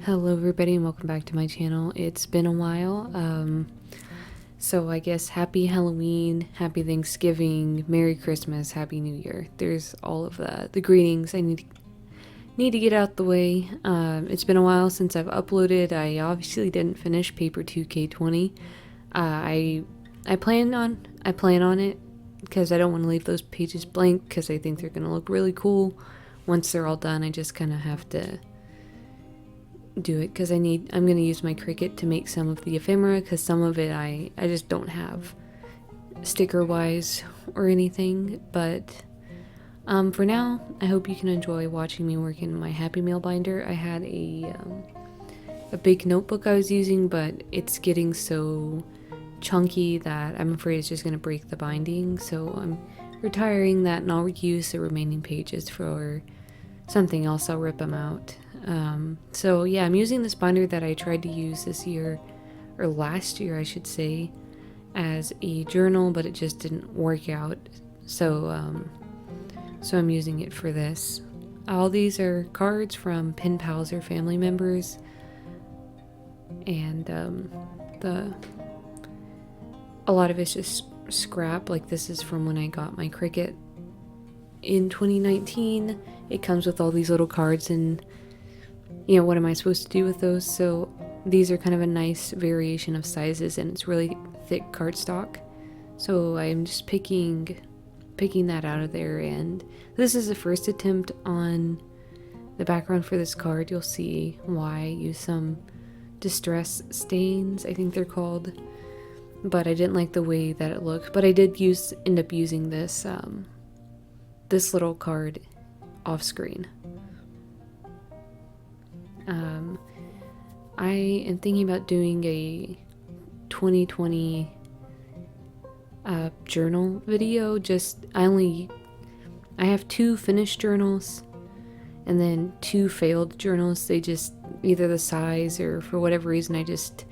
Hello everybody and welcome back to my channel. It's been a while, so I guess happy Halloween, happy Thanksgiving, Merry Christmas, Happy New Year. There's all of the greetings I need to get out the way. It's been a while since I've uploaded. I obviously didn't finish Paper 2K20. I plan on it because I don't want to leave those pages blank because I think they're going to look really cool. Once they're all done, I just kind of have to do it because I'm going to use my Cricut to make some of the ephemera because some of it I just don't have sticker wise or anything. But for now, I hope you can enjoy watching me work in my Happy Meal binder. I had a big notebook I was using, but it's getting so chunky that I'm afraid it's just going to break the binding, so I'm retiring that and I'll reuse the remaining pages for something else. I'll rip them out. So yeah, I'm using this binder that I tried to use this year, or last year I should say, as a journal, but it just didn't work out. So so I'm using it for this. All these are cards from pen pals or family members, and a lot of it's just scrap. Like this is from when I got my Cricut in 2019. It comes with all these little cards and what am I supposed to do with those? So these are kind of a nice variation of sizes, and it's really thick cardstock. So I'm just picking that out of there, and this is the first attempt on the background for this card. You'll see why I use some distress stains, I think they're called, but I didn't like the way that it looked. But I did end up using this this little card off screen. I am thinking about doing a 2020 journal video. I have 2 finished journals and then 2 failed journals. They just, either the size or for whatever reason, I just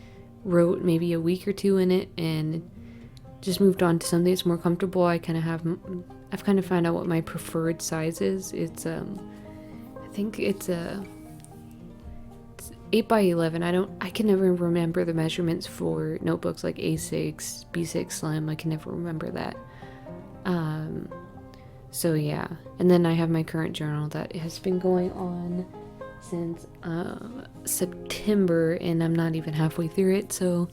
wrote maybe a week or 2 in it and just moved on to something that's more comfortable. I've kind of found out what my preferred size is. It's I think it's a 8 by 11. I can never remember the measurements for notebooks like A6, B6 Slim. I can never remember that. So yeah, and then I have my current journal that has been going on since September, and I'm not even halfway through it, so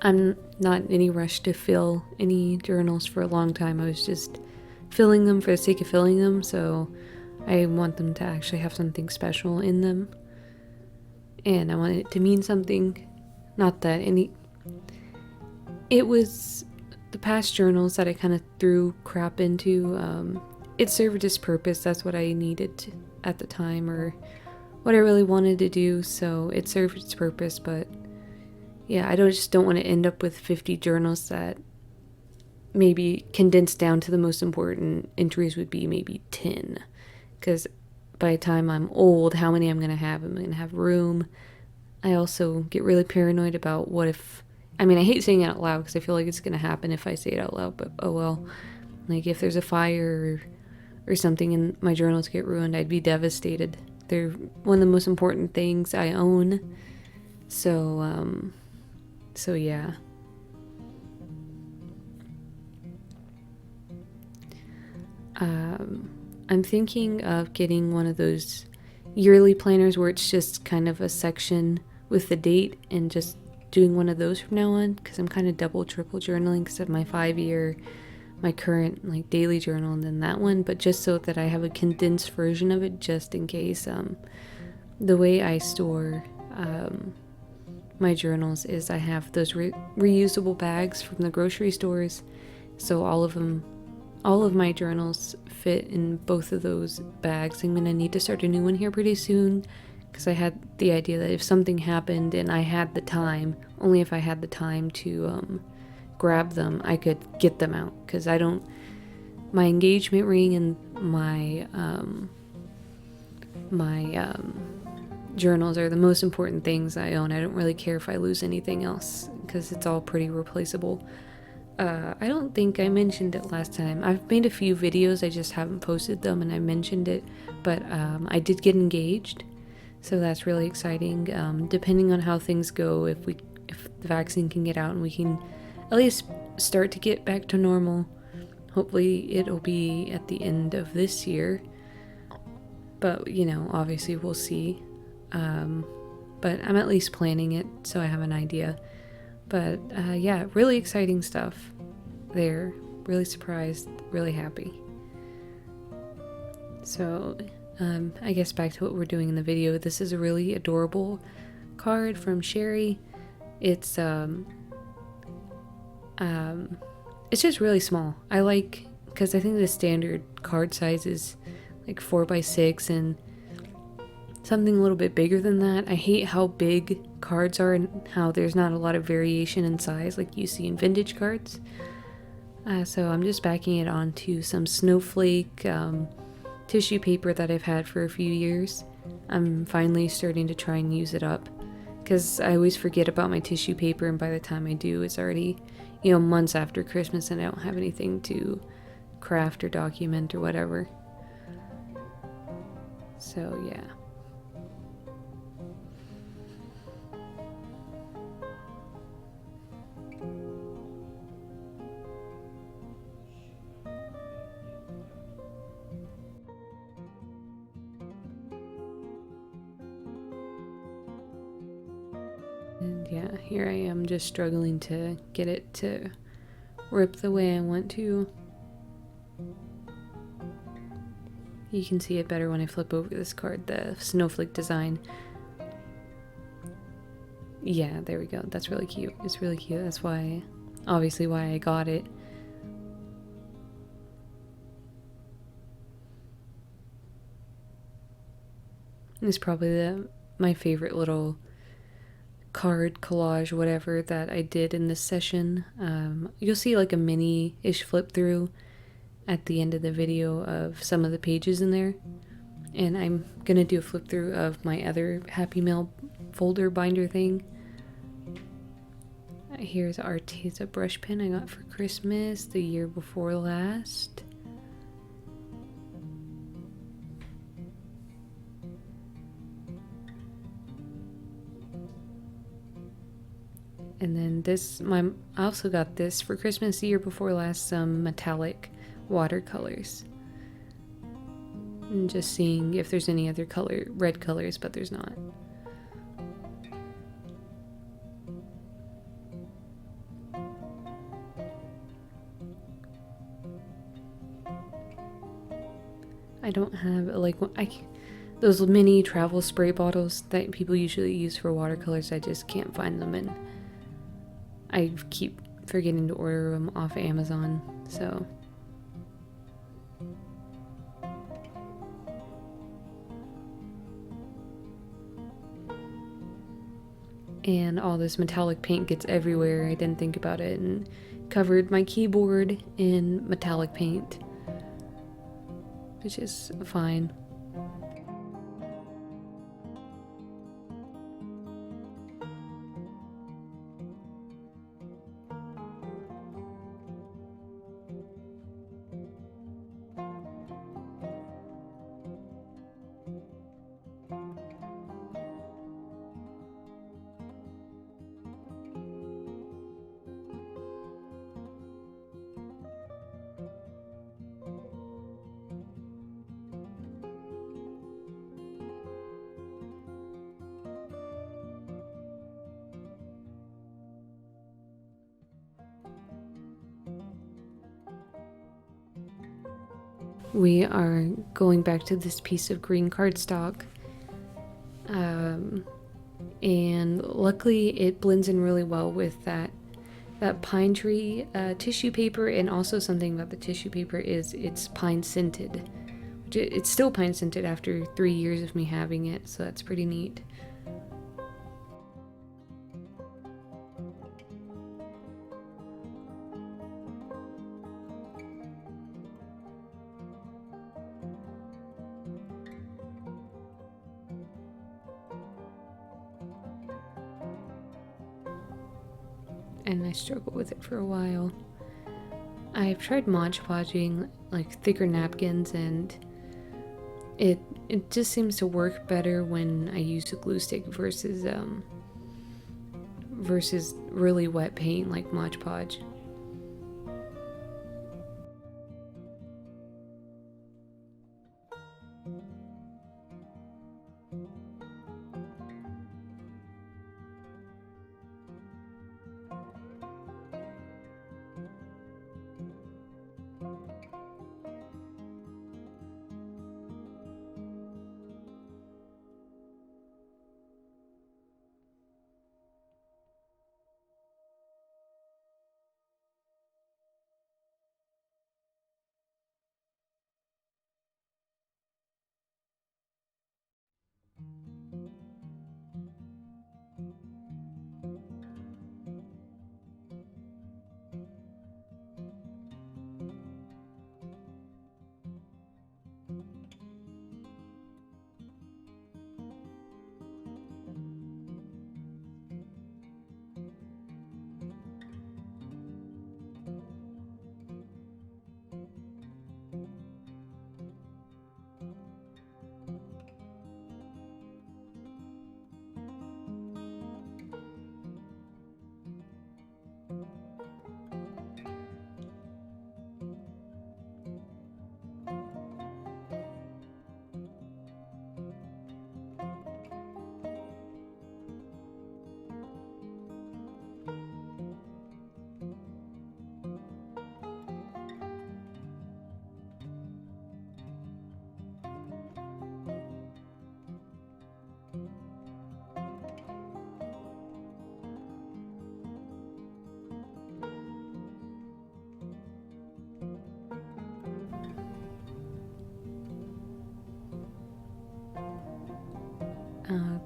I'm not in any rush to fill any journals for a long time. I was just filling them for the sake of filling them, so I want them to actually have something special in them. And I want it to mean something. Not that it was the past journals that I kind of threw crap into. It served its purpose. That's what I needed at the time, or what I really wanted to do. So it served its purpose. But yeah, I just don't want to end up with 50 journals that maybe condensed down to the most important entries would be maybe 10. Because by the time I'm old, how many I'm going to have? I'm going to have room. I also get really paranoid about what if, I hate saying it out loud because I feel like it's going to happen if I say it out loud, but oh well. Like if there's a fire or something and my journals get ruined, I'd be devastated. They're one of the most important things I own. So yeah. I'm thinking of getting one of those yearly planners where it's just kind of a section with the date, and just doing one of those from now on, because I'm kind of triple journaling because of my 5-year, my current daily journal, and then that one, but just so that I have a condensed version of it just in case. The way I store my journals is I have those reusable bags from the grocery stores, so all of my journals fit in both of those bags. I'm going to need to start a new one here pretty soon, because I had the idea that if something happened and I had the time, only if I had the time to grab them, I could get them out. Because my engagement ring and my journals are the most important things I own. I don't really care if I lose anything else, because it's all pretty replaceable. I don't think I mentioned it last time. I've made a few videos, I just haven't posted them, and I mentioned it, but I did get engaged. So that's really exciting. Depending on how things go, if the vaccine can get out and we can at least start to get back to normal, hopefully it'll be at the end of this year. But obviously we'll see. But I'm at least planning it, so I have an idea. But yeah, really exciting stuff there. Really surprised, really happy. So I guess back to what we're doing in the video. This is a really adorable card from Sherry. It's just really small. I like, because I think the standard card size is like 4x6 and something a little bit bigger than that. I hate how big cards are and how there's not a lot of variation in size like you see in vintage cards. So I'm just backing it onto some snowflake tissue paper that I've had for a few years. I'm finally starting to try and use it up because I always forget about my tissue paper, and by the time I do, it's already months after Christmas and I don't have anything to craft or document or whatever. So yeah. And yeah, here I am just struggling to get it to rip the way I want to. You can see it better when I flip over this card, the snowflake design. Yeah, there we go. That's really cute. It's really cute. That's why, obviously why I got it. It's probably my favorite little card collage, whatever, that I did in this session. You'll see like a mini-ish flip through at the end of the video of some of the pages in there, and I'm gonna do a flip through of my other Happy Mail folder binder thing. Here's Arteza brush pen I got for Christmas the year before last. And then I also got this for Christmas the year before last, some metallic watercolors. And just seeing if there's any other red colors, but there's not. I don't have those mini travel spray bottles that people usually use for watercolors. I just can't find them, and I keep forgetting to order them off Amazon, so. And all this metallic paint gets everywhere. I didn't think about it and covered my keyboard in metallic paint, which is fine. We are going back to this piece of green cardstock, and luckily it blends in really well with that pine tree tissue paper. And also something about the tissue paper is it's pine scented. It's still pine scented after 3 years of me having it, so that's pretty neat. And I struggled with it for a while. I've tried Mod Podging like thicker napkins, and it just seems to work better when I use a glue stick versus really wet paint like Mod Podge.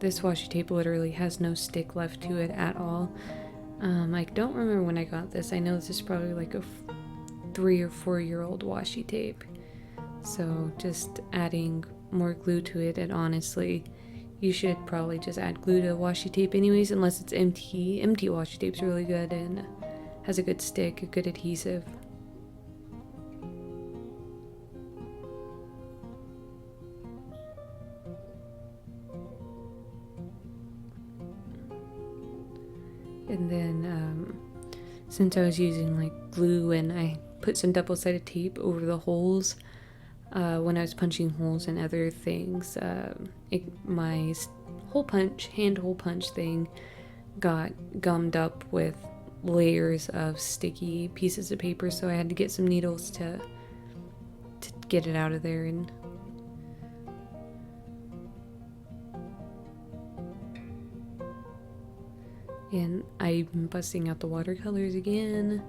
This washi tape literally has no stick left to it at all. I don't remember when I got this. I know this is probably like a 3 or 4 year old washi tape. So just adding more glue to it, and honestly, you should probably just add glue to washi tape anyways, unless it's empty. Empty washi tape's really good and has a good stick, a good adhesive. And then since I was using like glue, and I put some double-sided tape over the holes when I was punching holes and other things, my hand hole punch thing got gummed up with layers of sticky pieces of paper, so I had to get some needles to get it out of there. And I'm busting out the watercolors again.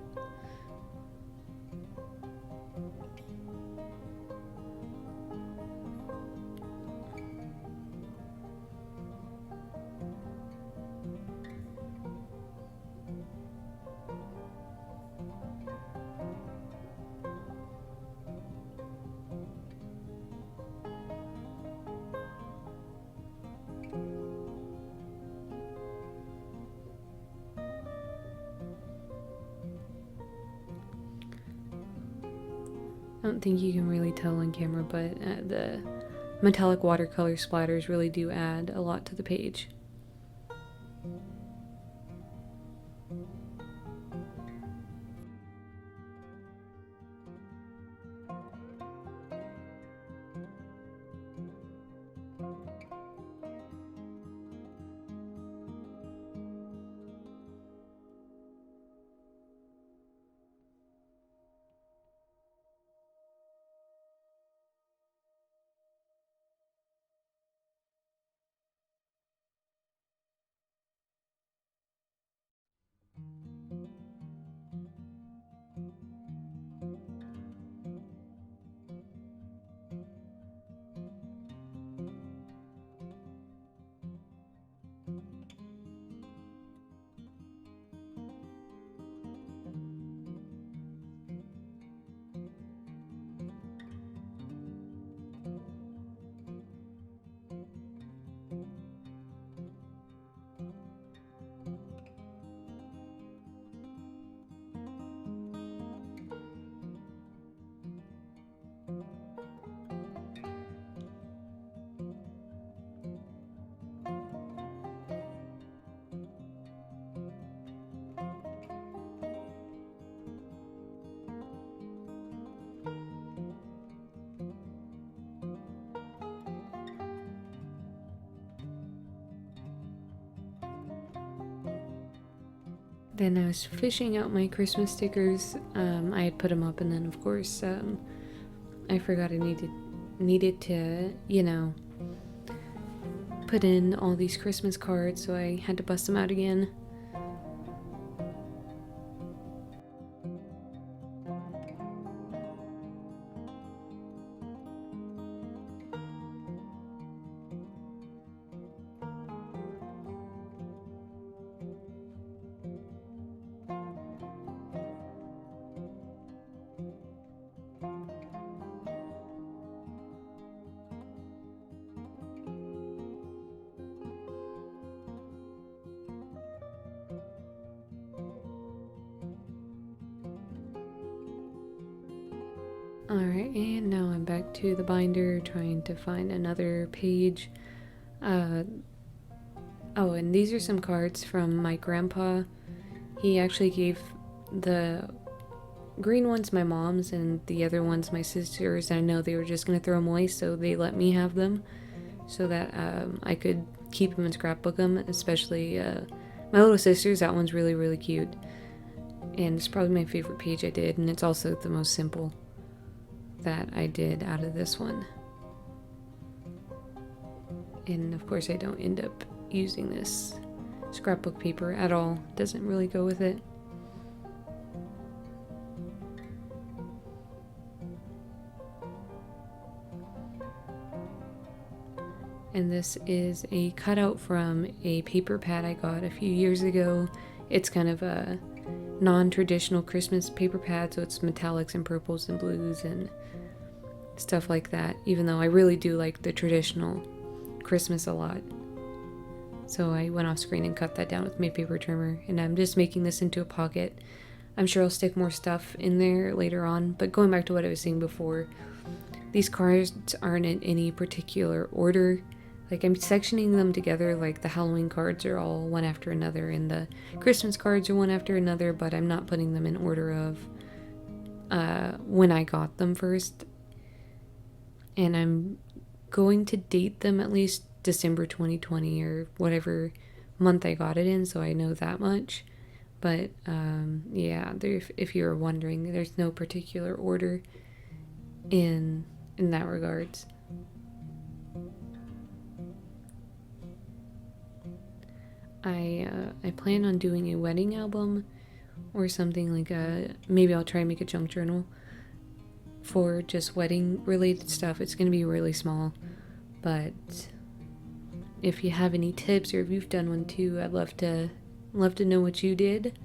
I don't think you can really tell on camera, but the metallic watercolor splatters really do add a lot to the page. Then I was fishing out my Christmas stickers. I had put them up, and then of course I forgot I needed to, put in all these Christmas cards, so I had to bust them out again. Alright, and now I'm back to the binder trying to find another page. Oh, and these are some cards from my grandpa. He actually gave the green ones my mom's and the other ones my sister's. I know they were just going to throw them away, so they let me have them so that I could keep them and scrapbook them, especially my little sister's. That one's really, really cute. And it's probably my favorite page I did, and it's also the most simple that I did out of this one. And of course I don't end up using this scrapbook paper at all. It doesn't really go with it. And this is a cutout from a paper pad I got a few years ago. It's kind of a non-traditional Christmas paper pad, so it's metallics and purples and blues and stuff like that, even though I really do like the traditional Christmas a lot. So I went off screen and cut that down with my paper trimmer, and I'm just making this into a pocket. I'm sure I'll stick more stuff in there later on, but going back to what I was saying before, these cards aren't in any particular order. Like, I'm sectioning them together, like the Halloween cards are all one after another, and the Christmas cards are one after another, but I'm not putting them in order of when I got them first. And I'm going to date them at least December 2020 or whatever month I got it in, so I know that much. But yeah, if you're wondering, there's no particular order in that regards. I plan on doing a wedding album or something like maybe I'll try and make a junk journal for just wedding related stuff. It's going to be really small, but if you have any tips or if you've done one too, I'd love to know what you did.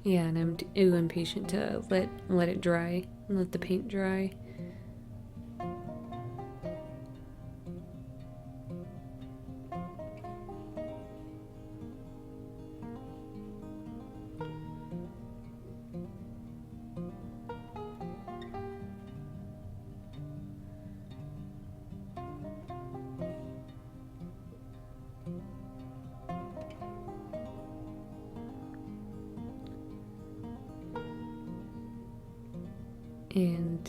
Yeah, and I'm impatient to let it dry and let the paint dry. And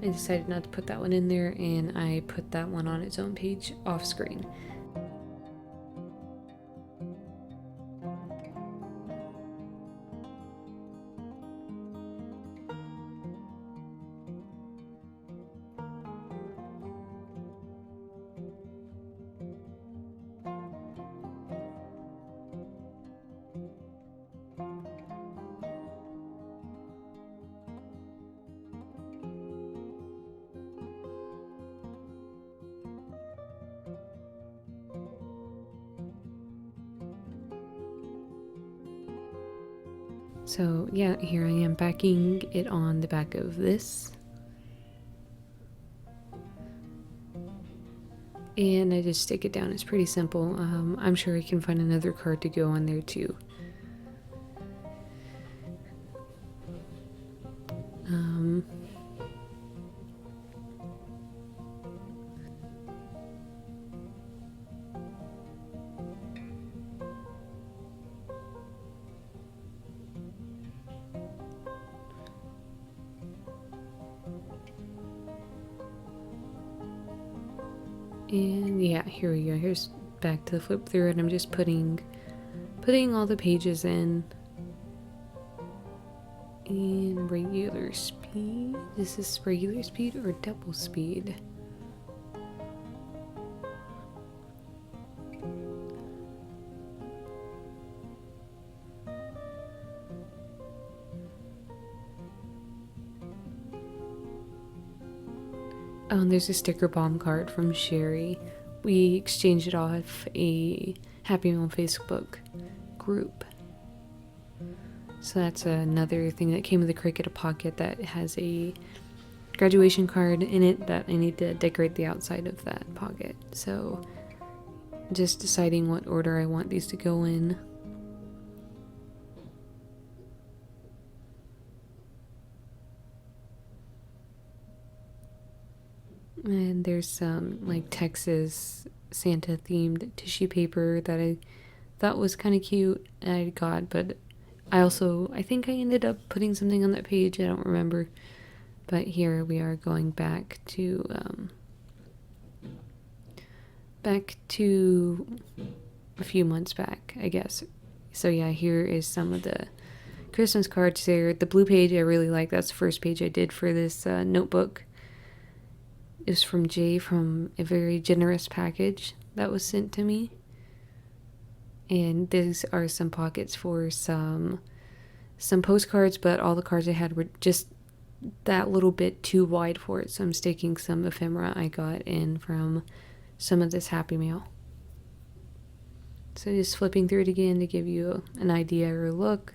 I decided not to put that one in there, and I put that one on its own page off screen. So yeah, here I am backing it on the back of this. And I just stick it down. It's pretty simple. I'm sure I can find another card to go on there too. And yeah, here we go. Here's back to the flip through, and I'm just putting all the pages in regular speed. Is this regular speed or double speed? Oh, and there's a sticker bomb card from Sherry. We exchanged it off a Happy Meal Facebook group. So that's another thing that came with the Cricut Pocket that has a graduation card in it that I need to decorate the outside of that pocket. So just deciding what order I want these to go in. And there's some like Texas Santa themed tissue paper that I thought was kind of cute I got, but I think I ended up putting something on that page, I don't remember. But here we are going back to a few months back, I guess. So yeah, here is some of the Christmas cards there. The blue page I really like. That's the first page I did for this notebook. It was from Jay from a very generous package that was sent to me. And these are some pockets for some postcards, but all the cards I had were just that little bit too wide for it. So I'm sticking some ephemera I got in from some of this Happy Mail. So just flipping through it again to give you an idea or a look.